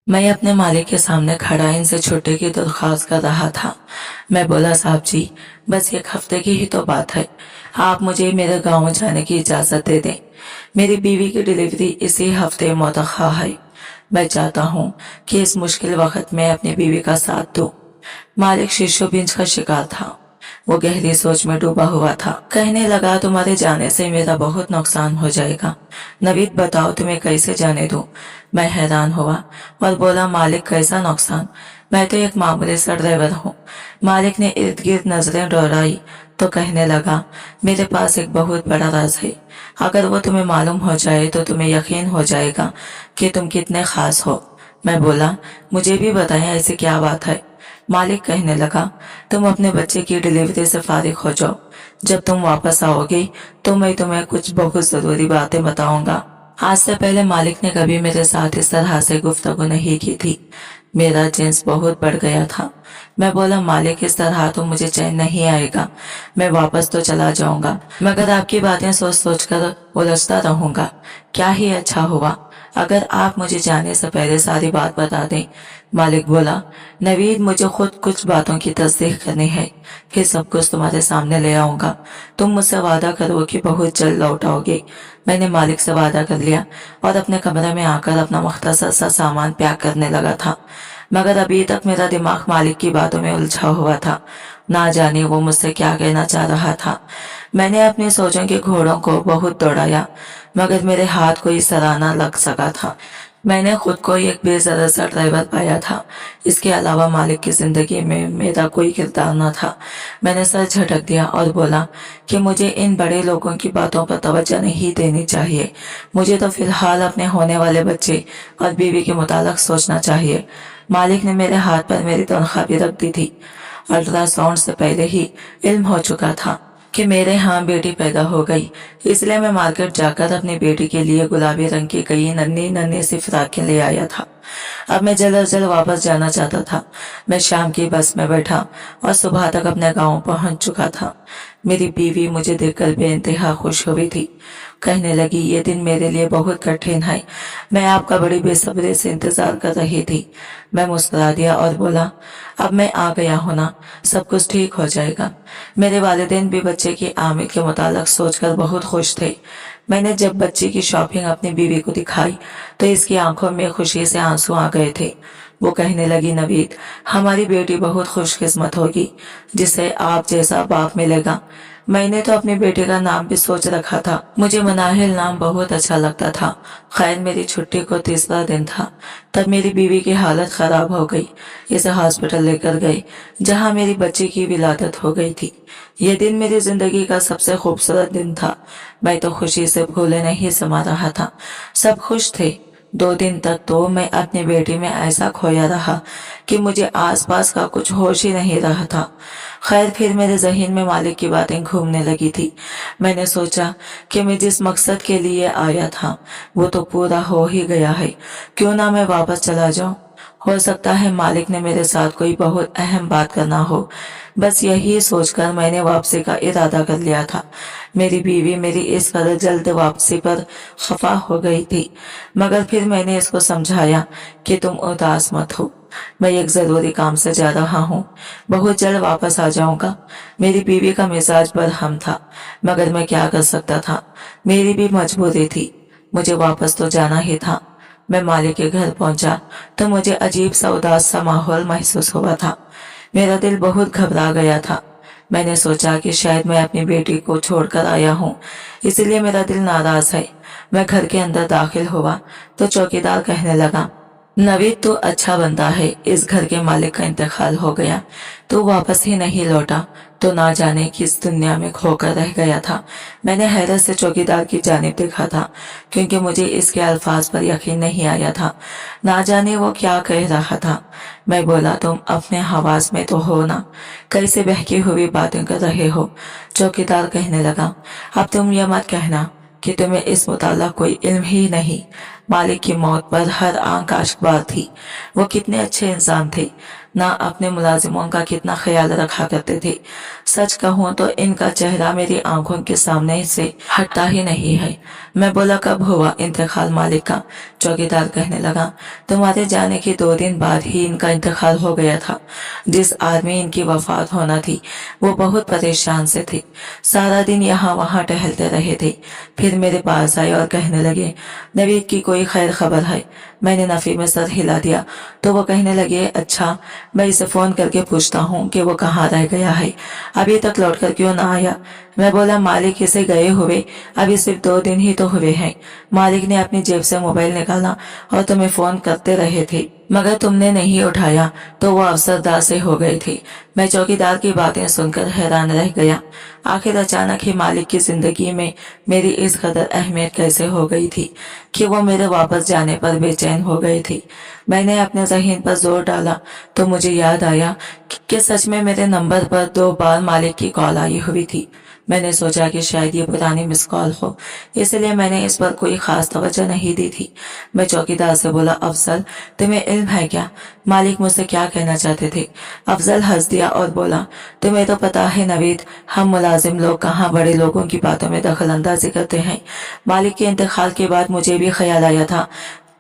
मैं अपने मालिक के सामने खड़ा इनसे छुट्टी की दरख्वास्त कर रहा था। मैं बोला, साहब जी, बस एक हफ्ते की ही तो बात है, आप मुझे मेरे गांव जाने की इजाज़त दे दें। मेरी बीवी की डिलीवरी इसी हफ्ते मुतख्खा है। मैं चाहता हूँ कि इस मुश्किल वक्त में अपनी बीवी का साथ दूं। मालिक शीशोबिंज का शिकार था। वो गहरी सोच में डूबा हुआ था। कहने लगा, तुम्हारे जाने से मेरा बहुत नुकसान हो जाएगा। नवीद, बताओ तुम्हें कैसे जाने दूं? मैं हैरान हुआ और बोला, मालिक, कैसा नुकसान? मैं तो एक मामूली सा ड्राइवर हूँ। मालिक ने इर्द गिर्द नजरें दौड़ाई तो कहने लगा, मेरे पास एक बहुत बड़ा राज है। अगर वो तुम्हें मालूम हो जाए तो तुम्हें यकीन हो जाएगा कि तुम कितने खास हो। मैं बोला, मुझे भी बताएं, ऐसी क्या बात है? मालिक कहने लगा, तुम अपने बच्चे की डिलीवरी से फारिग हो जाओ। जब तुम वापस आओगे तो मैं तुम्हें कुछ बहुत जरूरी बातें बताऊंगा। आज से पहले मालिक ने कभी मेरे साथ इस तरह से गुफ्तगू नहीं की थी। मेरा जिन्स बहुत बढ़ गया था। मैं बोला, मालिक, इस तरह तो मुझे चैन नहीं आएगा। मैं वापस तो चला जाऊंगा, मगर आपकी बातें सोच सोच कर उलझता रहूंगा। क्या ही अच्छा हुआ अगर आप मुझे जाने से पहले सारी बात बता दें। मालिक बोला, नवीद, मुझे खुद कुछ बातों की तस्दीक करनी है, फिर सब कुछ तुम्हारे सामने ले आऊंगा। तुम मुझसे वादा करो कि बहुत जल्द लौट आओगे। मैंने मालिक से वादा कर लिया और अपने कमरे में आकर अपना मुख्तसर सा सामान पैक करने लगा था, मगर अभी तक मेरा दिमाग मालिक की बातों में उलझा हुआ था। ना जाने वो मुझसे क्या कहना चाह रहा था। मैंने अपनी सोचों के घोड़ों को बहुत दौड़ाया, मगर मेरे हाथ को इस तरह ना लग सका था। मैंने खुद को एक बेज़र सा ड्राइवर पाया था। इसके अलावा मालिक की जिंदगी में मेरा कोई किरदार न था। मैंने सर झटक दिया और बोला कि मुझे इन बड़े लोगों की बातों पर तवज्जो नहीं देनी चाहिए। मुझे तो फिलहाल अपने होने वाले बच्चे और बीवी के मुतालिक सोचना चाहिए। मालिक ने मेरे हाथ पर मेरी तनख्वाह भी रख दी थी। अल्ट्रासाउंड से पहले ही इल्म हो चुका था कि मेरे यहाँ बेटी पैदा हो गई, इसलिए मैं मार्केट जाकर अपनी बेटी के लिए गुलाबी रंग की कई नन्ही नन्ही सी फ्राकें ले आया था। अब मैं जल्द अज जल्द वापस जाना चाहता था। मैं शाम की बस में बैठा और सुबह तक अपने गांव पहुंच चुका था। मेरी बीवी मुझे देखकर बेइंतहा खुश हुई थी। कहने लगी, ये दिन मेरे लिए बहुत कठिन है, मैं आपका बड़ी बेसब्री से इंतजार कर रही थी। मैं मुस्कुरा दिया और बोला, अब मैं आ गया हूं ना, सब कुछ ठीक हो जाएगा। मेरे वालिदैन भी बच्चे की आमद के मुतालिक सोचकर बहुत खुश थे। मैंने जब बच्चे की शॉपिंग अपनी बीवी को दिखाई तो इसकी आंखों में खुशी से आंसू आ गए थे। वो कहने लगी, नवीद, हमारी बेटी बहुत खुशकिस्मत होगी जिसे आप जैसा बाप मिलेगा। मैंने तो अपनी बेटी का नाम भी सोच रखा था। मुझे मनाहिल नाम बहुत अच्छा लगता था। खैर, मेरी छुट्टी को तीसरा दिन था, तब मेरी बीवी की हालत खराब हो गई। इसे हॉस्पिटल लेकर गए, जहां मेरी बच्ची की विलादत हो गई थी। यह दिन मेरी जिंदगी का सबसे खूबसूरत दिन था। मैं तो खुशी से फूले नहीं समा रहा था। सब खुश थे। 2 दिन तक तो मैं अपनी बेटी में ऐसा खोया रहा कि मुझे आसपास का कुछ होश ही नहीं रहा था। खैर, फिर मेरे जहन में मालिक की बातें घूमने लगी थी। मैंने सोचा कि मैं जिस मकसद के लिए आया था वो तो पूरा हो ही गया है, क्यों ना मैं वापस चला जाऊं। हो सकता है मालिक ने मेरे साथ कोई बहुत अहम बात करना हो। बस यही सोचकर मैंने वापसी का इरादा कर लिया था। मेरी बीवी मेरी इस कदर जल्द वापसी पर खफा हो गई थी, मगर फिर मैंने इसको समझाया कि तुम उदास मत हो, मैं एक जरूरी काम से जा रहा हूँ, बहुत जल्द वापस आ जाऊंगा। मेरी बीवी का मिजाज बरहम था, मगर मैं क्या कर सकता था, मेरी भी मजबूरी थी, मुझे वापस तो जाना ही था। मैं मालिक के घर पहुंचा तो मुझे अजीब सा उदास सा माहौल महसूस हुआ था। मेरा दिल बहुत घबरा गया था। मैंने सोचा कि शायद मैं अपनी बेटी को छोड़कर आया हूँ, इसलिए मेरा दिल नाराज है। मैं घर के अंदर दाखिल हुआ तो चौकीदार कहने लगा, नवीद, तो अच्छा बंदा है, इस घर के मालिक का इंतकाल हो गया तो वापस ही नहीं लौटा, तो ना जाने किस दुनिया में खोकर रह गया था। मैंने हैरत से चौकीदार की जानिब देखा था, क्योंकि मुझे इसके अल्फाज पर यकीन नहीं आया था। ना जाने वो क्या कह रहा था। मैं बोला, तुम अपने हवास में तो हो ना, कैसे बहकी हुई बातें कर रहे हो। चौकीदार कहने लगा, अब तुम यह मत कहना कि तुम्हें इस मुताल्लिक़ कोई इल्म ही नहीं। मालिक की मौत पर हर आंख आश्कबार थी। वो कितने अच्छे इंसान थे। ना अपने मुलाजिमों का कितना ख्याल रखा करते थे। सच कहूँ तो इनका चेहरा मेरी आंखों के सामने से हटता ही नहीं है। मैं बोला, कब हुआ इंतकाल मालिक का? चौकीदार कहने लगा, तुम्हारे जाने के 2 दिन बाद ही इनका इंतकाल हो गया था। जिस आदमी इनकी वफात होना थी वो बहुत परेशान से थे, सारा दिन यहाँ वहाँ टहलते रहे थे। फिर मेरे पास आए और कहने लगे, नवीद की कोई खैर खबर है? मैंने नफी में सर हिला दिया तो वो कहने लगे, अच्छा मैं इसे फोन करके पूछता हूँ कि वो कहाँ रह गया है, अभी तक लौट कर क्यों ना आया। मैं बोला, मालिक इसे गए हुए अभी सिर्फ 2 दिन ही तो हुए हैं। मालिक ने अपनी जेब से मोबाइल निकाला और तुम्हें फोन करते रहे थे मगर तुमने नहीं उठाया तो वो अफसरदार से हो गए थे। मैं चौकीदार की बातें सुनकर हैरान रह गया। आखिर अचानक ही मालिक की जिंदगी में मेरी इस कदर अहमियत कैसे हो गई थी कि वो मेरे वापस जाने पर बेचैन हो गए थे। मैंने अपने ज़हन पर जोर डाला तो मुझे याद आया कि सच में मेरे नंबर पर 2 बार मालिक की कॉल आई हुई थी। मैंने सोचा कि शायद ये पुरानी मिस कॉल हो, इसलिए मैंने इस पर कोई खास तवज्जो नहीं दी थी। मैं चौकीदार से बोला, अफजल तुम्हें इल्म है क्या मालिक मुझसे क्या कहना चाहते थे? अफजल हंस दिया और बोला, तुम्हें तो पता है नवीद, हम मुलाजिम लोग कहाँ बड़े लोगों की बातों में दखल अंदाजी करते हैं। मालिक के इंतकाल के बाद मुझे भी ख्याल आया था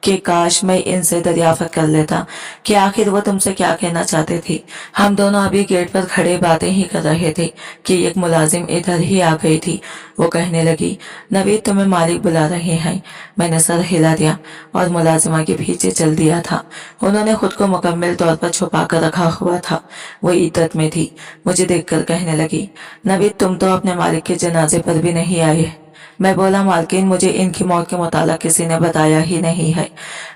कि काश मैं इनसे दरियाफ्त कर लेता कि आखिर वो तुमसे क्या कहना चाहते थे। हम दोनों अभी गेट पर खड़े बातें ही कर रहे थे कि एक मुलाजिम इधर ही आ गई थी। वो कहने लगी, नवीद तुम्हें मालिक बुला रहे हैं। मैंने सर हिला दिया और मुलाजिमा के पीछे चल दिया था। उन्होंने खुद को मुकम्मल तौर पर छुपा कर रखा हुआ था। वो इद्दत में थी। मुझे देखकर कहने लगी, नवीद तुम तो अपने मालिक के जनाजे पर भी नहीं आए। मैं बोला, मालकिन मुझे इनकी मौत के मुतालिक किसी ने बताया ही नहीं है।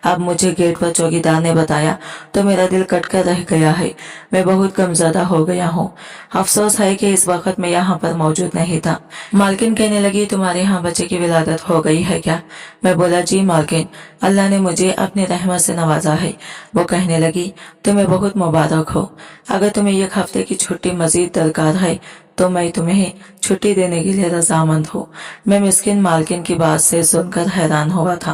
अब मुझे गेट पर चौकीदार ने बताया तो मेरा दिल कट कर रह गया है। मैं बहुत गमज़दा हो गया हूँ। अफसोस है कि इस वक्त मैं यहाँ पर मौजूद नहीं था। मालकिन कहने लगी, तुम्हारे यहाँ बच्चे की विलादत हो गई है क्या? मैं बोला, जी मालकिन, अल्लाह ने मुझे अपनी रहमत से नवाजा है। वो कहने लगी, तुम्हें बहुत मुबारक हो। अगर तुम्हें एक हफ्ते की छुट्टी मजीद दरकार है तो मैं तुम्हें छुट्टी देने के लिए रजामंद हूँ। मैं मिस्किन मालकिन की बात से सुनकर हैरान हुआ था,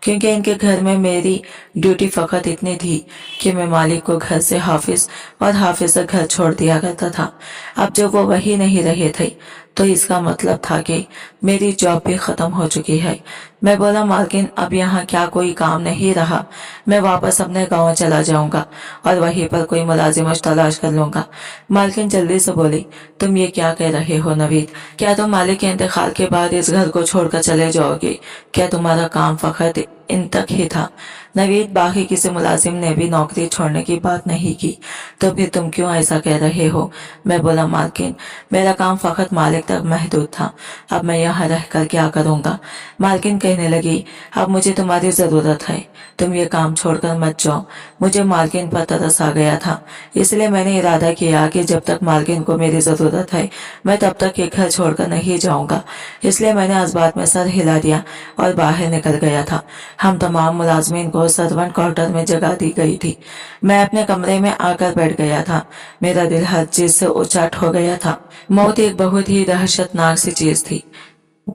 क्योंकि इनके घर में मेरी ड्यूटी फकत इतनी थी कि मैं मालिक को घर से हाफिज और हाफिज से घर छोड़ दिया करता था। अब जब वो वही नहीं रहे थे तो इसका मतलब था कि मेरी जॉब भी खत्म हो चुकी है। मैं बोला, मालकिन अब यहाँ क्या कोई काम नहीं रहा, मैं वापस अपने गांव चला जाऊंगा और वहीं पर कोई मुलाजिमत तलाश कर लूंगा। मालकिन जल्दी से बोली, तुम ये क्या कह रहे हो नवीद? क्या तुम मालिक के इंतकाल के बाद इस घर को छोड़कर चले जाओगे? क्या तुम्हारा काम फकत इन तक ही था? नवीद, बाकी किसी मुलाजिम ने भी नौकरी छोड़ने की बात नहीं की, तो फिर तुम क्यों ऐसा कह रहे हो? मैं बोला, मालकिन मेरा काम फकत मालिक तक महदूद था, अब मैं यहाँ रह कर क्या करूँगा? मालकिन कहने लगी, अब मुझे तुम्हारी ज़रूरत है, तुम ये काम छोड़कर मत जाओ। मुझे मालकिन पर तरस आ गया था, इसलिए मैंने इरादा किया कि जब तक मालकिन को मेरी ज़रूरत है मैं तब तक ये घर छोड़कर नहीं जाऊँगा। इसलिए मैंने इस बात में सर हिला दिया और बाहर निकल गया था। हम तमाम मुलाजमीन को सर्वेंट क्वार्टर में जगह दी गई थी। मैं अपने कमरे में आकर बैठ गया था। मेरा दिल हर चीज से उचाट हो गया था। मौत एक बहुत ही दहशतनाक सी चीज थी।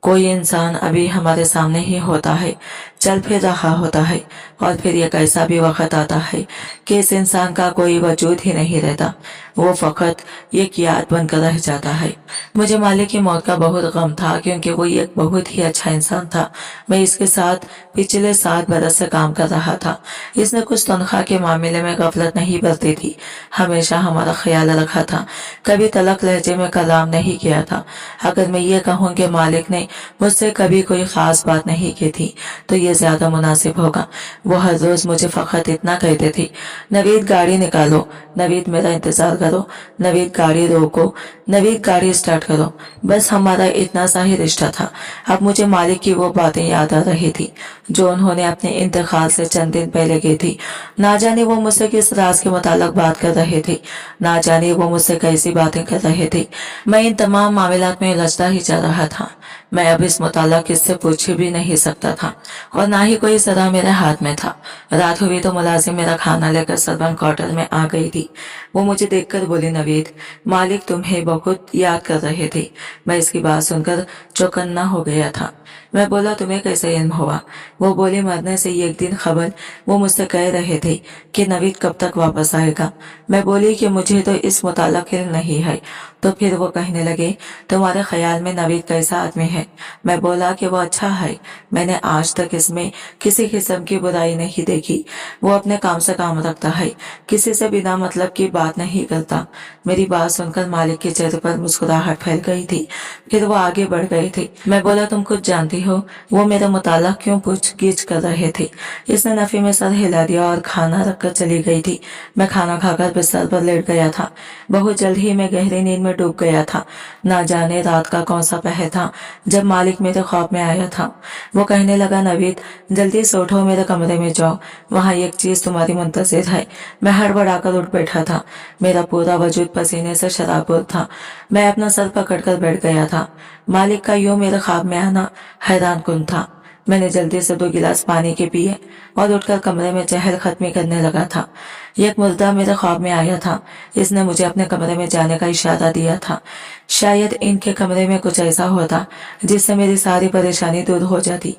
कोई इंसान अभी हमारे सामने ही होता है, चल फिर रहा होता है, और फिर एक ऐसा भी वक्त आता है कि इस इंसान का कोई वजूद ही नहीं रहता, वो फकत एक याद बनकर रह जाता है। मुझे मालिक की मौत का बहुत गम था, क्योंकि वो एक बहुत ही अच्छा इंसान था। मैं इसके साथ पिछले 7 बरस से काम कर रहा था। इसने कुछ तनख्वाह के मामले में गफलत नहीं बरती थी, हमेशा हमारा ख्याल रखा था, कभी तलक लहजे में कलाम नहीं किया था। अगर मैं ये कहूँ कि मालिक ने मुझसे कभी कोई खास बात नहीं की थी तो ये ज्यादा मुनासिब होगा। वो हर रोज मुझे फकत इतना कहते थे, नवीद गाड़ी निकालो, नवीद मेरा इंतजार करो, नवीद गाड़ी रोको, नवीद गाड़ी स्टार्ट करो। बस हमारा इतना सा ही रिश्ता था। अब मुझे मालिक की वो बातें याद आ रही थी जो उन्होंने अपने इंतकाल से चंद दिन पहले की थी। ना जाने वो मुझसे किस राज के मुताल्लिक बात कर रहे थे, ना जाने वो मुझसे कैसी बातें कर रहे थे। मैं इन तमाम मामलात में उलझता ही जा रहा था। मैं अब इस मुताल्लिक किससे पूछ भी नहीं सकता था और ना ही कोई सदा मेरे हाथ में था। रात हुई तो मुलाजिम मेरा खाना लेकर सर्वेंट क्वार्टर में आ गई थी। वो मुझे देखकर बोली, नवीद मालिक तुम्हें बहुत याद कर रहे थे। मैं इसकी बात सुनकर चौकन्ना हो गया था। मैं बोला तुम्हें कैसे इल्म हुआ? वो बोले मरने से एक दिन खबर वो मुझसे कह रहे थे कि नवीद कब तक वापस आएगा। मैं बोली कि मुझे तो इस मुताल्लिक इल्म नहीं है। तो फिर वो कहने लगे तुम्हारे ख्याल में नवीद कैसा आदमी है? मैं बोला कि वो अच्छा है, मैंने आज तक इसमें किसी किस्म की बुराई नहीं देखी। वो अपने काम से काम रखता है, किसी से बिना मतलब की बात नहीं करता। मेरी बात सुनकर मालिक के चेहरे पर मुस्कुराहट फैल गई थी। फिर वो आगे बढ़ गए थे। मैं बोला तुम खुद जानती हो वो मेरा मुताला क्यों पूछगिछ कर रहे थे? इसने नफी में सर हिला दिया और खाना रखकर चली गई थी। मैं खाना खाकर बिस्तर पर लेट गया था। बहुत जल्द ही मैं गहरी नींद में डूब गया था। ना जाने रात का कौन सा पहर था जब मालिक मेरे ख्वाब में आया था। वो कहने लगा नवीद जल्दी से उठो, मेरे कमरे में जाओ, वहाँ एक चीज तुम्हारी मुंतजिर है। मैं हड़बड़ाकर उठ बैठा था। मेरा पूरा वजूद पसीने से शराबुर था। मैं अपना सर पकड़कर बैठ गया था। मालिक का यूं मेरे ख्वाब में आना हैरान कुन था। मैंने जल्दी से 2 गिलास पानी के पिए और उठकर कमरे में चहल खत्मी करने लगा था। एक मुर्दा मेरे ख्वाब में आया था। इसने मुझे अपने कमरे में जाने का इशारा दिया था। शायद इनके कमरे में कुछ ऐसा होता जिससे मेरी सारी परेशानी दूर हो जाती,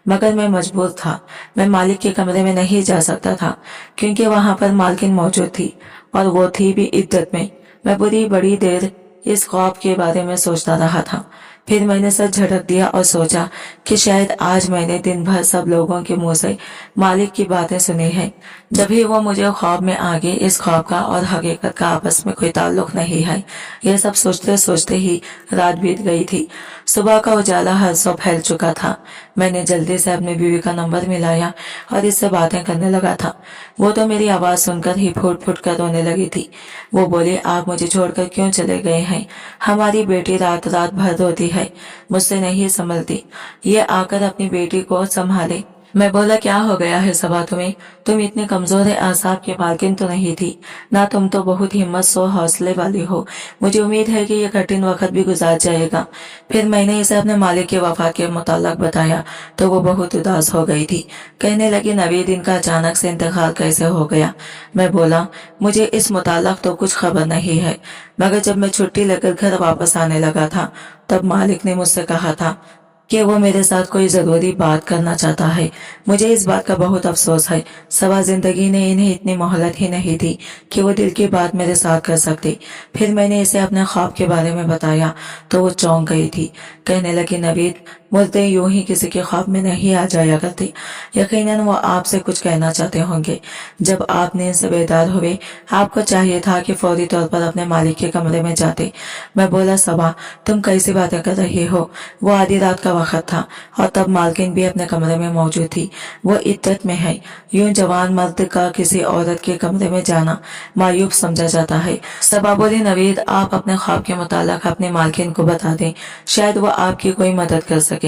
मगर मैं मजबूर था। मैं मालिक के कमरे में नहीं जा सकता था क्योंकि वहां पर मालकिन मौजूद थी और वो थी भी इद्दत में। मैं पूरी बड़ी देर इस ख्वाब के बारे में सोचता रहा था। फिर मैंने सर झटक दिया और सोचा कि शायद आज मैंने दिन भर सब लोगों के मुंह से मालिक की बातें सुनी हैं। जब वो मुझे ख्वाब में आगे इस ख्वाब का और हकीकत का आपस में कोई ताल्लुक नहीं है। ये सब सोचते सोचते ही रात बीत गई थी। सुबह का उजाला हर सौ फैल चुका था। मैंने जल्दी से अपनी बीवी का नंबर मिलाया और इससे बातें करने लगा था। वो तो मेरी आवाज सुनकर ही फूट फूट कर रोने लगी थी। वो बोली आप मुझे छोड़कर क्यों चले गए हैं? हमारी बेटी रात रात भर रोती है, मुझसे नहीं संभलती। ये आकर अपनी बेटी को संभाले। मैं बोला क्या हो गया है सबा तुम्हें? तुम इतने कमजोर आसाब की मालकिन तो नहीं थी ना, तुम तो बहुत हिम्मत सो हौसले वाली हो। मुझे उम्मीद है कि ये कठिन वक्त भी गुजार जाएगा। फिर मैंने इसे अपने मालिक के वफा के मुताल्लिक बताया तो वो बहुत उदास हो गई थी। कहने लगी नवीद इनका अचानक से इंतकाल कैसे हो गया? मैं बोला मुझे इस मुताल्लिक तो कुछ खबर नहीं है, मगर जब मैं छुट्टी लेकर घर वापस आने लगा था तब मालिक ने मुझसे कहा था कि वो मेरे साथ कोई जरूरी बात करना चाहता है। मुझे इस बात का बहुत अफसोस है। सवा जिंदगी ने इन्हें इतनी मोहलत ही नहीं दी कि वो दिल की बात मेरे साथ कर सकती। फिर मैंने इसे अपने ख्वाब के बारे में बताया तो वो चौंक गई थी। कहने लगी नवीद मुर्दे यूं ही किसी के ख्वाब में नहीं आ जाया करते। यकीनन वो आपसे कुछ कहना चाहते होंगे। जब आप नींद से बेदार हुए आपको चाहिए था कि फौरी तौर पर अपने मालिक के कमरे में जाते। मैं बोला सबा तुम कैसी बातें कर रही हो? वो आधी रात का वक्त था और तब मालकिन भी अपने कमरे में मौजूद थी। वो इद्दत में है। यूं जवान मर्द का किसी औरत के कमरे में जाना मायूब समझा जाता है। सबा बोली नवीद आप अपने ख्वाब के मुताल्लिक अपने मालकिन को बता दें, शायद वो आपकी कोई मदद कर सके।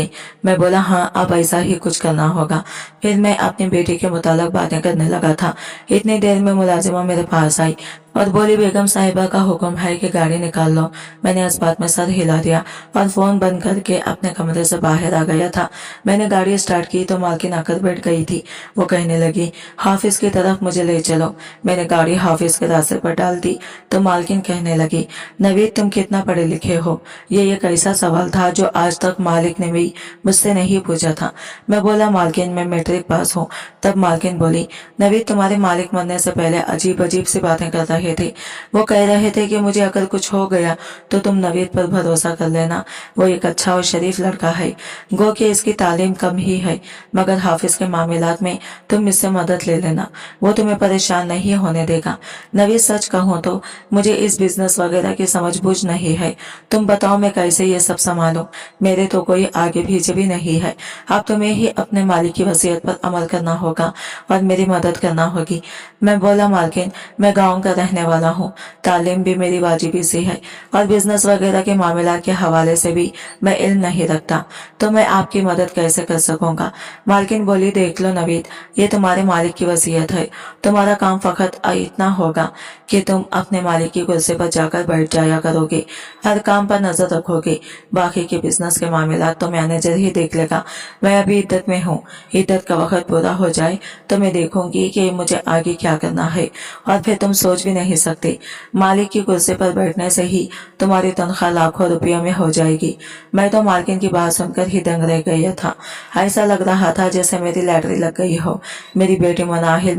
मैं बोला हाँ अब ऐसा ही कुछ करना होगा। फिर मैं अपनी बेटी के मुताल्लिक बातें करने लगा था। इतनी देर में मुलाजिमा मेरे पास आई और बोली बेगम साहिबा का हुक्म है कि गाड़ी निकाल लो। मैंने इस बात में सर हिला दिया और फोन बंद करके अपने कमरे से बाहर आ गया था। मैंने गाड़ी स्टार्ट की तो मालकिन आकर बैठ गई थी। वो कहने लगी हाफिज की तरफ मुझे ले चलो। मैंने गाड़ी हाफिज के रास्ते पर डाल दी तो मालकिन कहने लगी नवीद तुम कितना पढ़े लिखे हो? ये एक ऐसा सवाल था जो आज तक मालिक ने भी मुझसे नहीं पूछा था। मैं बोला मालकिन मैं मैट्रिक पास हूँ। तब मालकिन बोली नवीद तुम्हारे मालिक मरने से पहले अजीब अजीब सी बातें कर रहे थे। वो कह रहे थे कि मुझे अगर कुछ हो गया तो तुम नवीद पर भरोसा कर लेना, वो एक अच्छा और शरीफ लड़का है। गो कि इसकी तालीम कम ही है, मगर हाफिज के मामलात में तुम इससे मदद ले लेना, वो तुम्हें परेशान नहीं होने देगा। नवीद सच कहूँ तो मुझे इस बिजनेस वगैरह की समझ बूझ नहीं है। तुम बताओ मैं कैसे ये सब संभालूं? मेरे तो कोई आगे पीछे भी नहीं है। अब तुम्हें ही अपने मालिक की वसीयत पर अमल करना होगा और मेरी मदद करना होगी। मैं बोला मालकिन मैं गाँव का रहने वाला हूँ, तालीम भी मेरी वाजिबी सी है और बिजनेस वगैरह के मामला के हवाले से भी मैं इल्म नहीं रखता, तो मैं आपकी मदद कैसे कर सकूंगा? मालकिन बोली देख लो नवीद ये तुम्हारे मालिक की वसीयत है। तुम्हारा काम फकत इतना होगा कि तुम अपने मालिक की कुर्सी पर जाकर बैठ जाया करोगे, हर काम पर नजर रखोगे। बाकी के बिजनेस के मामला तो मैनेजर ही देख लेगा। मैं अभी इद्दत में हूँ, इद्दत का वक्त पूरा हो जाए तो मैं देखूंगी कि मुझे आगे क्या करना है और फिर तुम सोच भी नहीं सकती। मालिक की कुर्सी पर बैठने से ही तुम्हारी तनख्वाह लाखों रुपयों में हो जाएगी। मैं तो मालकिन की बात सुनकर ही दंग रह गया था। ऐसा लग रहा था जैसे मेरी लैटरी लग गई हो। मेरी बेटी मनाहिल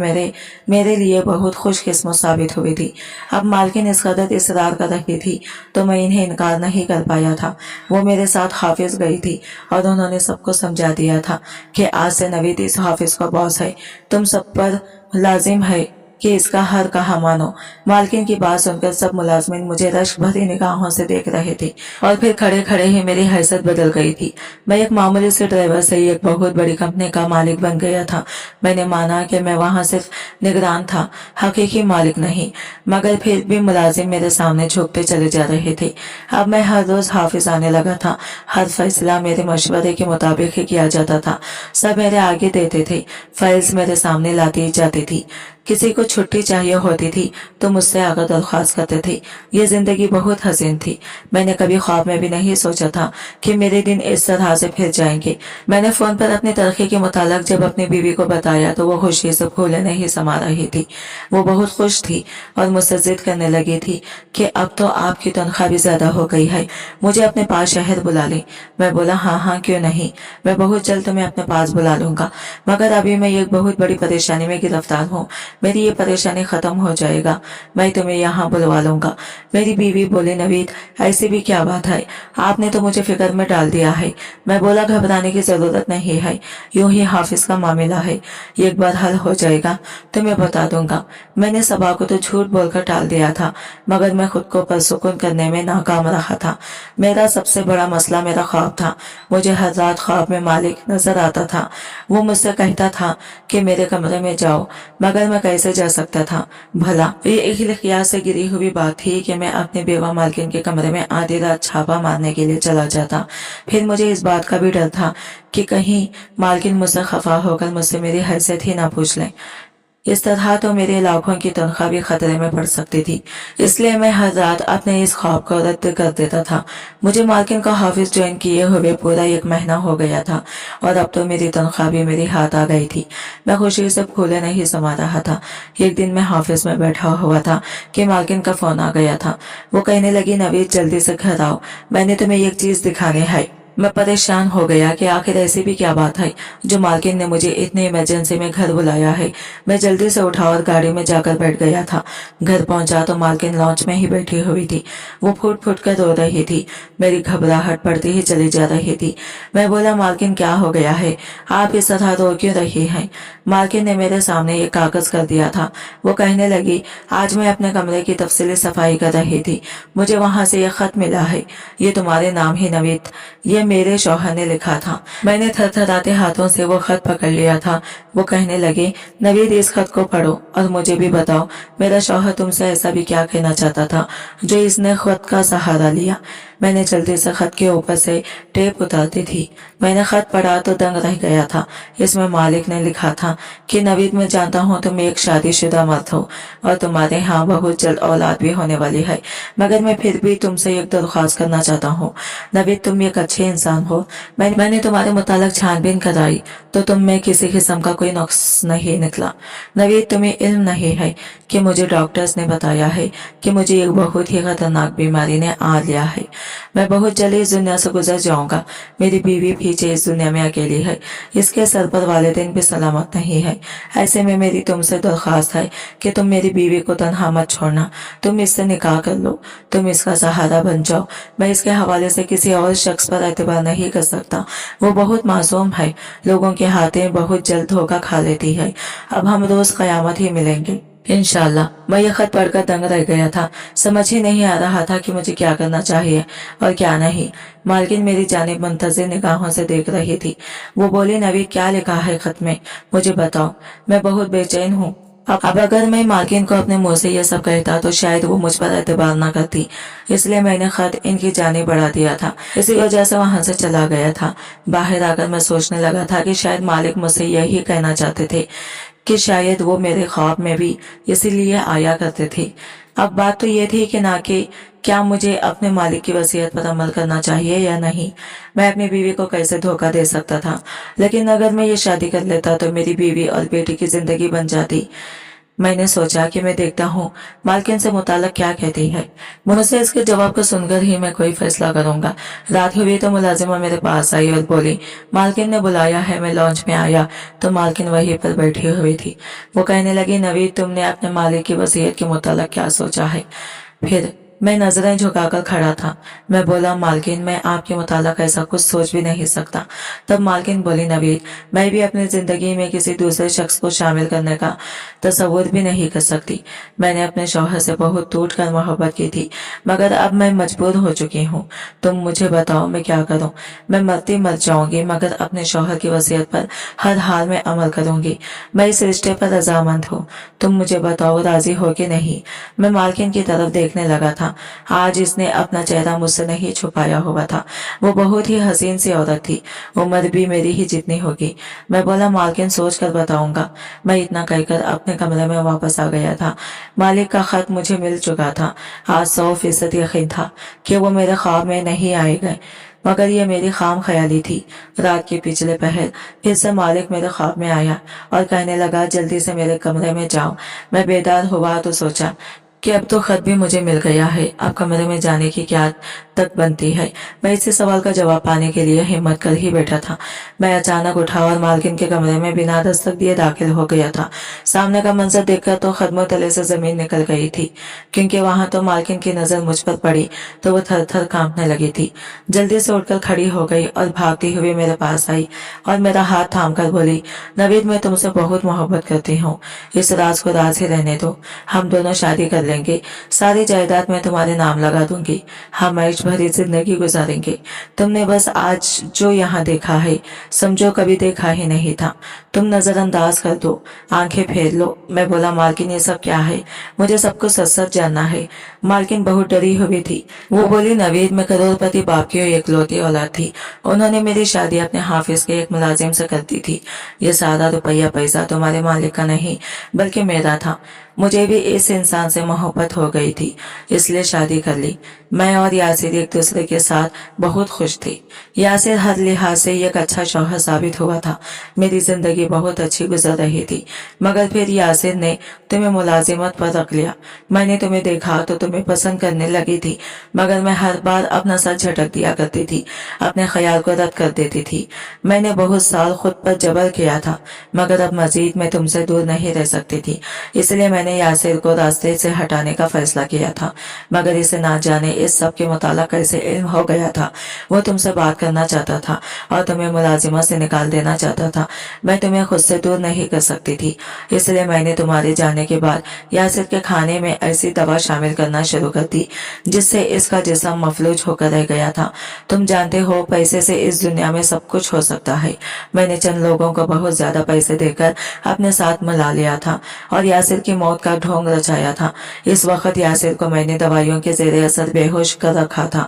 मेरे लिए बहुत खुशकिस्मत साबित हुई थी। अब मालकिन इस कदर इसरार कर रही थी तो मैं इन्हें इनकार नहीं कर पाया था। वो मेरे साथ हाफिज गई थी और उन्होंने सबको समझा दिया था कि आज से नवीद इस हाफिज का बॉस है। तुम सब पर लाजिम है कि इसका हर कहा मानो। मालकिन की बात सुनकर सब मुलाजमिन मुझे रश्क भरी निगाहों से देख रहे थे और फिर खड़े खड़े ही मेरी हैसियत बदल गई थी। मैं एक मामूली से ड्राइवर से एक बहुत बड़ी कंपनी का मालिक बन गया था। मैंने माना कि मैं वहां सिर्फ निगरान था, हकीकी मालिक नहीं, मगर फिर भी मुलाजिम मेरे सामने झुकते चले जा रहे थे। अब मैं हर रोज हाफिज आने लगा था। हर फैसला मेरे मशवरे के मुताबिक ही किया जाता था। सब मेरे आगे देते थे, फाइल्स मेरे सामने लाती जाती थी। किसी को छुट्टी चाहिए होती थी तो मुझसे आकर दरख्वास्त करते थे। ये जिंदगी बहुत हसीन थी। मैंने कभी ख्वाब में भी नहीं सोचा था कि मेरे दिन इस तरह से फिर जाएंगे। मैंने फोन पर अपनी तरक्की के मुतालिक जब अपनी बीवी को बताया तो वो खुशी से फूले नहीं समा रही थी। वो बहुत खुश थी और मुझसे जिद करने लगी थी कि अब तो आपकी तनख्वाह भी ज्यादा हो गई है, मुझे अपने पास शहर बुला ले। मैं बोला हाँ हाँ क्यों नहीं, मैं बहुत जल्द तुम्हें अपने पास बुला लूंगा, मगर अभी मैं एक बहुत बड़ी परेशानी में गिरफ्तार हूँ। मेरी ये परेशानी खत्म हो जाएगा, मैं तुम्हें यहाँ बुलवा लूंगा। मेरी बीवी बोली नवीद ऐसी भी क्या बात है, आपने तो मुझे फिक्र में डाल दिया है। मैं बोला घबराने की जरूरत नहीं है, यूं ही हाफिज का मामला है, एक बार हल हो जाएगा तो मैं बता दूंगा। मैंने सबा को तो झूठ बोलकर टाल दिया था, मगर मैं खुद को परसुकून करने में नाकाम रहा था। मेरा सबसे बड़ा मसला मेरा ख्वाब था। मुझे हर रात ख्वाब में मालिक नजर आता था। वो मुझसे कहता था कि मेरे कमरे में जाओ, मगर मैं कैसे जा सकता था भला। ये एक लिखिया से गिरी हुई बात थी कि मैं अपने बेवा मालकिन के कमरे में आधी रात छापा मारने के लिए चला जाता। फिर मुझे इस बात का भी डर था कि कहीं मालकिन मुझसे खफा होकर मुझसे मेरी हैसियत ही ना पूछ लें। इस तरह तो मेरे लाखों की तनख्वाह भी खतरे में पड़ सकती थी। इसलिए मैं हर रात अपने इस ख्वाब को रद्द कर देता था। मुझे मालकिन का हाफिज ज्वाइन किए हुए पूरा 1 महीना हो गया था और अब तो मेरी तनख्वाह भी मेरे हाथ आ गई थी। मैं खुशी से फूले नहीं समा रहा था। एक दिन मैं हाफिज में बैठा हुआ था कि मालकिन का फोन आ गया था। वो कहने लगी नवीद जल्दी से घर आओ, मैंने तुम्हें एक चीज दिखानी है। मैं परेशान हो गया कि आखिर ऐसी भी क्या बात है जो मालकिन ने मुझे इतनी इमरजेंसी में घर बुलाया है। मैं जल्दी से उठा और गाड़ी में जाकर बैठ गया था। घर पहुंचा तो मालकिन लॉन्च में ही बैठी हुई थी। वो फूट फूट कर रो रही थी। मेरी घबराहट बढ़ती ही चली जा रही थी। मैं बोला मालकिन क्या हो गया है, आप इस तरह रो क्यों रही हैं? मालकिन ने मेरे सामने एक कागज कर दिया था। वो कहने लगी आज मैं अपने कमरे की तफसीली सफाई कर रही थी, मुझे वहां से ये खत मिला है, ये तुम्हारे नाम ही नवीद, ये मेरे शौहर ने लिखा था। मैंने थरथराते हाथों से वो खत पकड़ लिया था। वो कहने लगे नवीद इस खत को पढ़ो और मुझे भी बताओ मेरा शौहर तुमसे ऐसा भी क्या कहना चाहता था जो इसने खत का सहारा लिया। मैंने जल्दी से खत के ऊपर से टेप उतारती थी। मैंने खत पढ़ा तो दंग रह गया था। इसमें मालिक ने लिखा था कि नवीद मैं जानता हूँ तुम एक शादीशुदा मर्द हो और तुम्हारे यहाँ बहुत जल्द औलाद भी होने वाली है, मगर मैं फिर भी तुमसे एक दरख्वास्त करना चाहता हूँ। नवीद तुम एक अच्छे इंसान हो। मैंने तुम्हारे मुतालिक छानबीन कराई तो तुम में किसी किस्म का कोई नुक्स नहीं निकला। नवीद तुम्हें इल्म नहीं है कि मुझे डॉक्टर्स ने बताया है कि मुझे एक बहुत ही खतरनाक बीमारी ने आ लिया है। मैं बहुत जल्द इस दुनिया से गुजर जाऊंगा। मेरी बीवी पीछे इस दुनिया में अकेली है, इसके सर पर वालिदैन भी सलामत नहीं है। ऐसे में मेरी तुमसे दरख्वास्त है कि तुम मेरी बीवी को तन्हा मत छोड़ना, तुम इससे निकाह कर लो, तुम इसका सहारा बन जाओ। मैं इसके हवाले से किसी और शख्स पर एतबार नहीं कर सकता। वो बहुत मासूम है, लोगों के हाथें बहुत जल्द धोखा खा लेती है। अब हम रोज कयामत ही मिलेंगे इंशाल्लाह। मैं ये खत पढ़कर दंग रह गया था। समझ ही नहीं आ रहा था कि मुझे क्या करना चाहिए और क्या नहीं। मालकिन मेरी जानिब मुंतजिर निगाहों से देख रही थी। वो बोली नवीद क्या लिखा है खत में, मुझे बताओ, मैं बहुत बेचैन हूँ। अब अगर मैं मालकिन को अपने मुंह से ये सब कहता तो शायद वो मुझ पर एतबार न करती, इसलिए मैंने खत इनकी जानिब बढ़ा दिया था। इसी वजह से वहां से चला गया था। बाहर आकर मैं सोचने लगा था कि शायद मालिक मुझसे यही कहना चाहते थे कि शायद वो मेरे ख्वाब में भी इसीलिए आया करते थे। अब बात तो ये थी कि ना कि क्या मुझे अपने मालिक की वसीयत पर अमल करना चाहिए या नहीं। मैं अपनी बीवी को कैसे धोखा दे सकता था, लेकिन अगर मैं ये शादी कर लेता तो मेरी बीवी और बेटी की जिंदगी बन जाती। میں نے سوچا کہ میں دیکھتا ہوں مالکن سے متعلق کیا کہتی ہے، مجھ سے اس کے جواب کو سن کر ہی میں کوئی فیصلہ کروں گا۔ رات ہوئی تو ملازمہ میرے پاس آئی اور بولی مالکن نے بلایا ہے۔ میں لانچ میں آیا تو مالکن وہیں پر بیٹھی ہوئی تھی۔ وہ کہنے لگی نوید تم نے اپنے مالک کی وصیت کے متعلق کیا سوچا ہے؟ پھر میں نظریں جھکا کر کھڑا تھا۔ میں بولا مالکن میں آپ کے متعلق ایسا کچھ سوچ بھی نہیں سکتا۔ تب مالکن بولی نوید میں بھی اپنی زندگی میں کسی دوسرے شخص کو شامل کرنے کا تصور بھی نہیں کر سکتی۔ میں نے اپنے شوہر سے بہت ٹوٹ کر محبت کی تھی، مگر اب میں مجبور ہو چکی ہوں۔ تم مجھے بتاؤ میں کیا کروں؟ میں مرتی مر جاؤں گی مگر اپنے شوہر کی وصیت پر ہر حال میں عمل کروں گی۔ میں اس رشتے پر رضامند ہوں۔ تم مجھے بتاؤ راضی ہو کہ نہیں؟ میں مالکن کی طرف دیکھنے لگا تھا۔ آج اس نے اپنا چہرہ مجھ سے نہیں چھپایا ہوا تھا۔ وہ بہت ہی حسین سی عورت تھی، عمر بھی میری ہی جتنی ہوگی۔ میں بولا مالکن سوچ کر بتاؤں گا۔ میں اتنا کہہ کر اپنے کمرے میں واپس آ گیا تھا۔ مالک کا خط مجھے مل چکا تھا۔ آج 100% یقین تھا کہ وہ میرے خواب میں نہیں آئے گئے، مگر یہ میری خام خیالی تھی۔ رات کے پچھلے پہر پھر سے مالک میرے خواب میں آیا اور کہنے لگا جلدی سے میرے کمرے میں جاؤ۔ میں بیدار ہوا تو سوچا کہ اب تو خط بھی مجھے مل گیا ہے، اب کمرے میں جانے کی کیا تک بنتی ہے۔ میں اسی سوال کا جواب پانے کے لیے ہمت کر ہی بیٹھا تھا۔ میں اچانک اٹھا اور مالکن کے کمرے میں بنا دستک دیے داخل ہو گیا تھا۔ سامنے کا منظر دیکھ کر تو قدموں تلے سے زمین نکل گئی تھی، کیونکہ وہاں تو مالکن کی نظر مجھ پر پڑی تو وہ تھر تھر کانپنے لگی تھی۔ جلدی سے اٹھ کر کھڑی ہو گئی اور بھاگتی ہوئی میرے پاس آئی اور میرا ہاتھ تھام کر بولی نوید میں تم سے بہت محبت کرتی ہوں، اس راز کو راز ہی رہنے دو۔ ہم دونوں شادی کر لیں گے، ساری جائیداد میں تمہارے نام لگا دوں گی، ہم عیش بھری زندگی گزاریں گے۔ تم نے بس آج جو یہاں دیکھا ہے سمجھو کبھی دیکھا ہی نہیں تھا۔ تم نظر انداز کر دو، آنکھیں پھیر لو۔ میں بولا مالکن یہ سب کیا ہے؟ مجھے سب کچھ سچ سچ جاننا ہے۔ مالکن بہت ڈری ہوئی تھی۔ وہ بولی نوید میں کروڑ پتی باپ کی اکلوتی اولاد تھی، انہوں نے میری شادی اپنے حافظ کے ایک ملازم سے کر دی تھی۔ یہ سارا روپیہ پیسہ تمہارے مالک کا نہیں بلکہ میرا تھا۔ مجھے بھی اس انسان سے محبت ہو گئی تھی، اس لیے شادی کر لی۔ میں اور یاسر ایک دوسرے کے ساتھ بہت خوش تھے۔ یاسر ہر لحاظ سے ایک اچھا شوہر ثابت ہوا تھا۔ میری زندگی بہت اچھی گزر رہی تھی، مگر پھر یاسر نے تمہیں ملازمت پر رکھ لیا۔ میں نے تمہیں دیکھا تو تمہیں پسند کرنے لگی تھی، مگر میں ہر بار اپنا سر جھٹک دیا کرتی تھی، اپنے خیال کو رد کر دیتی تھی۔ میں نے بہت سال خود پر جبر کیا تھا، مگر اب مزید میں تم سے دور نہیں رہ سکتی تھی، اس لیے میں نے یاسر کو راستے سے ہٹانے کا فیصلہ کیا تھا۔ مگر اسے نہ جانے اس سب کے متعلق کیسے علم ہو گیا تھا۔ وہ تم سے بات کرنا چاہتا تھا اور تمہیں ملازمت سے نکال دینا چاہتا تھا۔ میں تمہیں خود سے دور نہیں کر سکتی تھی، اس لیے میں نے تمہارے جانے کے بعد یاسر کے کھانے میں ایسی دوا شامل کرنا شروع کر دی جس سے اس کا جسم مفلوج ہو کر رہ گیا تھا۔ تم جانتے ہو پیسے سے اس دنیا میں سب کچھ ہو سکتا ہے۔ میں نے چند لوگوں کو بہت زیادہ پیسے دے کر اپنے ساتھ ملا لیا تھا اور یاسر کی موت کا ڈھونگ رچایا تھا۔ اس وقت یاسر کو میں نے دوائیوں کے زیر اثر بے ہوش کر رکھا تھا۔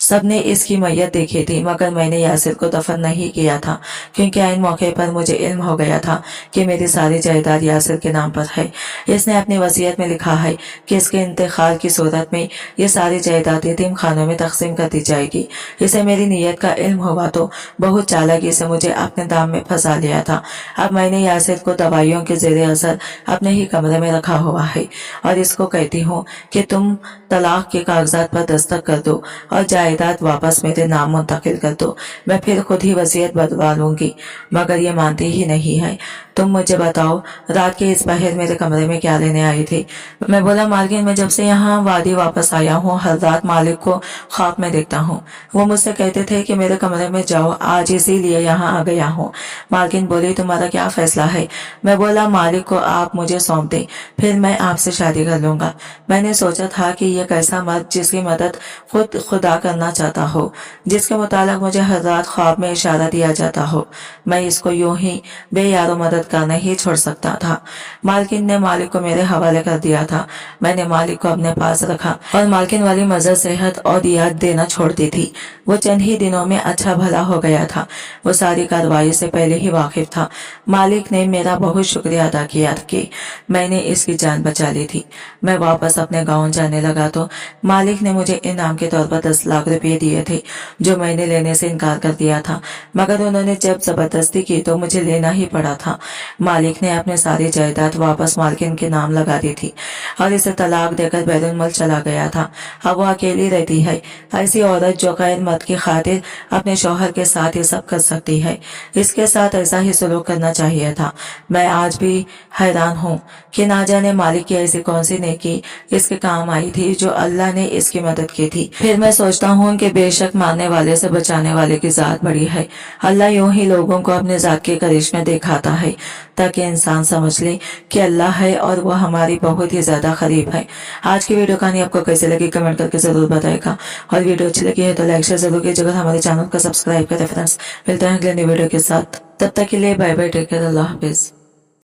سب نے اس کی میت دیکھی تھی، مگر میں نے یاسر کو دفن نہیں کیا تھا، کیونکہ عین موقع پر مجھے علم ہو گیا تھا کہ میری ساری جائیداد یاسر کے نام پر ہے۔ اس نے اپنی وصیت میں لکھا ہے کہ اس کے انتقال کی صورت میں یہ ساری جائیداد یتیم خانوں میں تقسیم کر دی جائے گی۔ اسے میری نیت کا علم ہوا تو بہت چالاکی سے مجھے اپنے دام میں پھنسا لیا تھا۔ اب میں نے یاسر کو دوائیوں کے زیر اثر اپنے ہی کمرے میں رکھا ہوا ہے اور اس کو کہتی ہوں کہ تم طلاق کے کاغذات پر دستخط کر دو اور جائیداد واپس میرے نام منتقل کر دو، میں پھر خود ہی وصیت بدلوا لوں گی، مگر یہ مانتی ہی نہیں ہے۔ تم مجھے بتاؤ رات کے اس پہر میرے کمرے میں کیا لینے آئی تھی؟ میں بولا مالکن میں جب سے یہاں وادی واپس آیا ہوں ہر رات مالک کو خواب میں دیکھتا ہوں، وہ مجھ سے کہتے تھے کہ میرے کمرے میں جاؤ، آج اسی لیے یہاں آ گیا ہوں۔ مالکن بولی تمہارا کیا فیصلہ ہے؟ میں بولا مالک کو آپ مجھے سونپ دیں، پھر میں آپ سے شادی کر لوں گا۔ میں نے سوچا تھا کہ یہ ایسا مرد جس کی مدد خود خدا کرنا چاہتا ہو، جس کے متعلق مجھے ہر رات خواب میں اشارہ دیا جاتا ہو، میں اس کو یوں ہی بے یار و مددگار نہیں چھوڑ سکتا تھا۔ مالکن نے مالک کو میرے حوالے کر دیا تھا۔ میں نے مالک کو اپنے پاس رکھا اور مالکن والی مزہ صحت اور یاد دینا چھوڑ دی تھی۔ وہ چند ہی دنوں میں اچھا بھلا ہو گیا تھا، وہ ساری کارروائی سے پہلے ہی واقف تھا۔ مالک نے میرا بہت شکریہ ادا کیا کہ میں نے اس کی جان بچا لی تھی۔ میں واپس اپنے گاؤں جانے لگا تو مالک نے مجھے انعام کے طور پر 10 لاکھ रुपये दिए थे जो मैंने लेने से इनकार कर दिया था, मगर उन्होंने जब जबरदस्ती की तो मुझे लेना ही पड़ा था। मालिक ने अपने सारी जायदाद वापस मालकिन के नाम लगा दी थी और इसे तलाक देकर बैरुल मुल्क चला गया था। अब वो अकेली रहती है। ऐसी औरत जो गैर मर्द की खातिर अपने शौहर के साथ ये सब कर सकती है, इसके साथ ऐसा ही सलूक करना चाहिए था। मैं आज भी हैरान हूँ कि ना जाने मालिक की ऐसी कौन सी नेकी इसके काम आई थी जो अल्लाह ने इसकी मदद की थी। फिर मैं सोचता हूँ कि बेशक मारने वाले से बचाने वाले की जात बड़ी है। अल्लाह यूं ही लोगों को अपने जात के करिश्मे दिखाता है ताकि इंसान समझ ले कि अल्लाह है और वो हमारी बहुत ही ज्यादा करीब है। आज की वीडियो कहानी आपको कैसे लगी कमेंट करके जरूर बताएगा, और वीडियो अच्छी लगी है तो लाइक शेयर जरूर कीजिएगा। हमारे चैनल को सब्सक्राइब करें फ्रेंड्स। मिलते हैं अगले नई वीडियो के साथ, तब तक के लिए बाय बाय, टेक केयर, अल्लाह हाफिज।